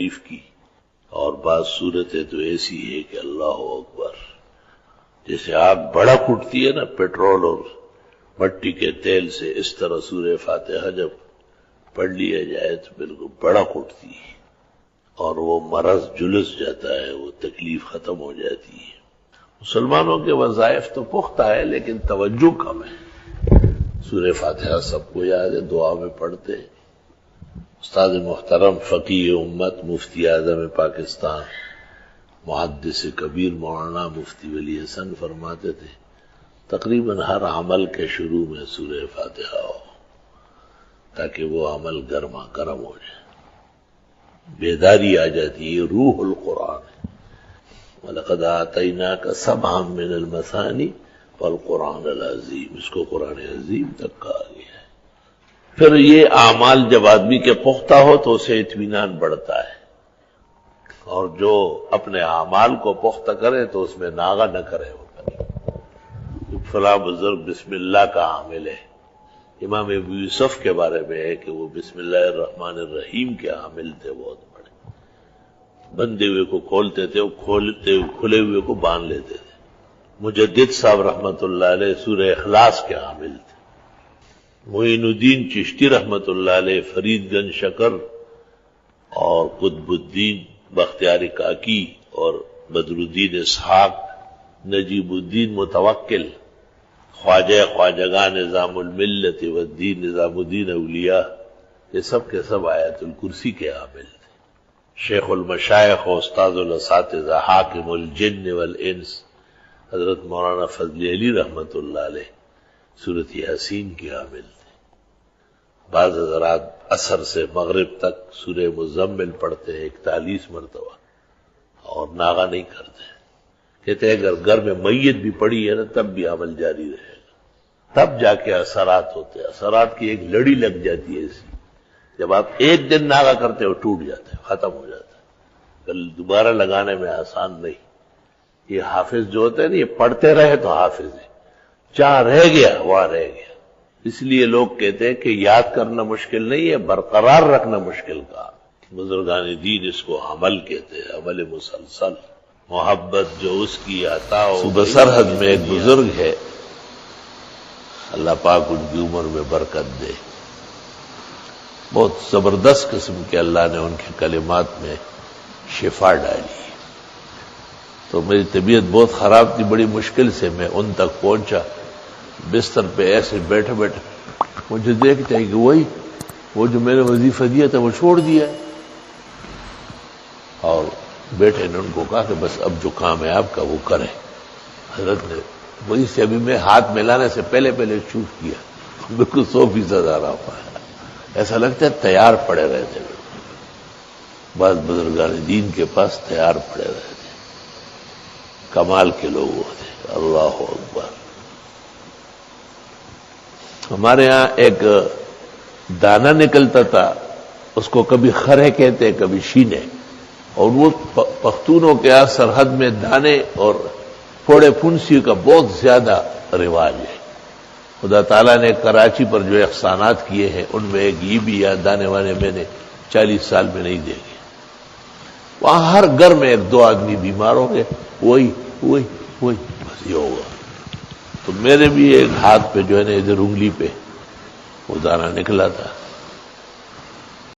شریف کی، اور بعض صورتیں تو ایسی ہے کہ اللہ اکبر، جیسے آگ بھڑک اٹھتی ہے نا پیٹرول اور مٹی کے تیل سے، اس طرح سورہ فاتحہ جب پڑھ لیا جائے تو بالکل بھڑک اٹھتی ہے اور وہ مرض جلس جاتا ہے، وہ تکلیف ختم ہو جاتی ہے۔ مسلمانوں کے وظائف تو پختہ ہے لیکن توجہ کم ہے۔ سورہ فاتحہ سب کو یاد ہے، دعا میں پڑھتے ہیں۔ استاد محترم فقیہ امت مفتی اعظم پاکستان محدث کبیر مولانا مفتی ولی حسن فرماتے تھے تقریباً ہر عمل کے شروع میں سورہ فاتحہ ہو تاکہ وہ عمل گرما گرم ہو جائے، بیداری آ جاتی ہے۔ یہ روح القرآن ہے۔ وَلَقَدْ آتَيْنَاكَ سَبْعًا مِّنَ الْمَثَانِي وَالْقُرْآنَ الْعَظِيمِ، اس کو قرآن عظیم تک کہا گیا ہے۔ پھر یہ اعمال جب آدمی کے پختہ ہو تو اسے اطمینان بڑھتا ہے، اور جو اپنے اعمال کو پختہ کرے تو اس میں ناغہ نہ کرے۔ وہ فلاں بزرگ بسم اللہ کا عامل ہے، امام ابو یوسف کے بارے میں ہے کہ وہ بسم اللہ الرحمن الرحیم کے عامل تھے، بہت بڑے، بندے ہوئے کو کھولتے تھے، کھلے ہوئے کو باندھ لیتے تھے۔ مجدد صاحب رحمت اللہ علیہ سورہ اخلاص کے عامل تھے۔ معین الدین چشتی رحمت اللہ علیہ فرید گنج شکر اور قطب الدین بختیار کاکی اور بدر الدین اسحاق نجیب الدین متوکل خواجہ خواجگاں نظام الملت والدین نظام الدین اولیاء، یہ سب کے سب آیت الکرسی کے عامل تھے۔ شیخ المشائخ و استاذ الاساتذہ حاکم الجن والانس حضرت مولانا فضل علی رحمت اللہ علیہ سورۃ یاسین کے عامل تھے۔ بعض حضرات عصر سے مغرب تک سورہ مزمل پڑھتے ہیں 41 مرتبہ اور ناغہ نہیں کرتے، کہتے ہیں اگر گھر میں میت بھی پڑی ہے نا تب بھی عمل جاری رہے گا، تب جا کے اثرات ہوتے ہیں۔ اثرات کی ایک لڑی لگ جاتی ہے ایسی، جب آپ ایک دن ناغہ کرتے ہو ٹوٹ جاتا ہے، ختم ہو جاتا ہے، کل دوبارہ لگانے میں آسان نہیں۔ یہ حافظ جو ہوتے ہیں نا، یہ پڑھتے رہے تو حافظ ہے، جہاں رہ گیا وہاں رہ گیا۔ اس لیے لوگ کہتے ہیں کہ یاد کرنا مشکل نہیں ہے، برقرار رکھنا مشکل کا۔ بزرگان دین اس کو عمل کہتے ہیں، عمل مسلسل، محبت جو اس کی عطا ہو۔ صوبہ سرحد میں ایک بزرگ ہے، اللہ پاک ان کی عمر میں برکت دے، بہت زبردست قسم کے اللہ نے ان کے کلمات میں شفا ڈالی۔ تو میری طبیعت بہت خراب تھی، بڑی مشکل سے میں ان تک پہنچا، بستر پہ ایسے بیٹھے بیٹھے مجھے دیکھتے ہیں کہ وہ جو میں نے وظیفہ دیا تھا وہ چھوڑ دیا ہے، اور بیٹے نے ان کو کہا کہ بس اب جو کام ہے آپ کا وہ کریں۔ حضرت نے وہی سے ابھی میں ہاتھ ملانے سے پہلے چوپ کیا، بالکل 100% آرام پایا، ایسا لگتا ہے تیار پڑے رہے تھے۔ بعض بزرگان دین کے پاس تیار پڑے رہے تھے، کمال کے لوگ ہوتے۔ اللہ اکبر۔ ہمارے ہاں ایک دانہ نکلتا تھا، اس کو کبھی خرے کہتے کبھی شینے، اور وہ پختونوں کے یہاں سرحد میں دانے اور پھوڑے پھنسی کا بہت زیادہ رواج ہے۔ خدا تعالیٰ نے کراچی پر جو احسانات کیے ہیں ان میں ایک یہ بھی یاد دانے وانے میں نے 40 سال میں نہیں دیکھے۔ وہاں ہر گھر میں 1-2 آدمی بیمار ہوں گے، وہی بس یہ ہوگا۔ تو میرے بھی ایک ہاتھ پہ جو ہے نا ادھر انگلی پہ وہ دانہ نکلا تھا،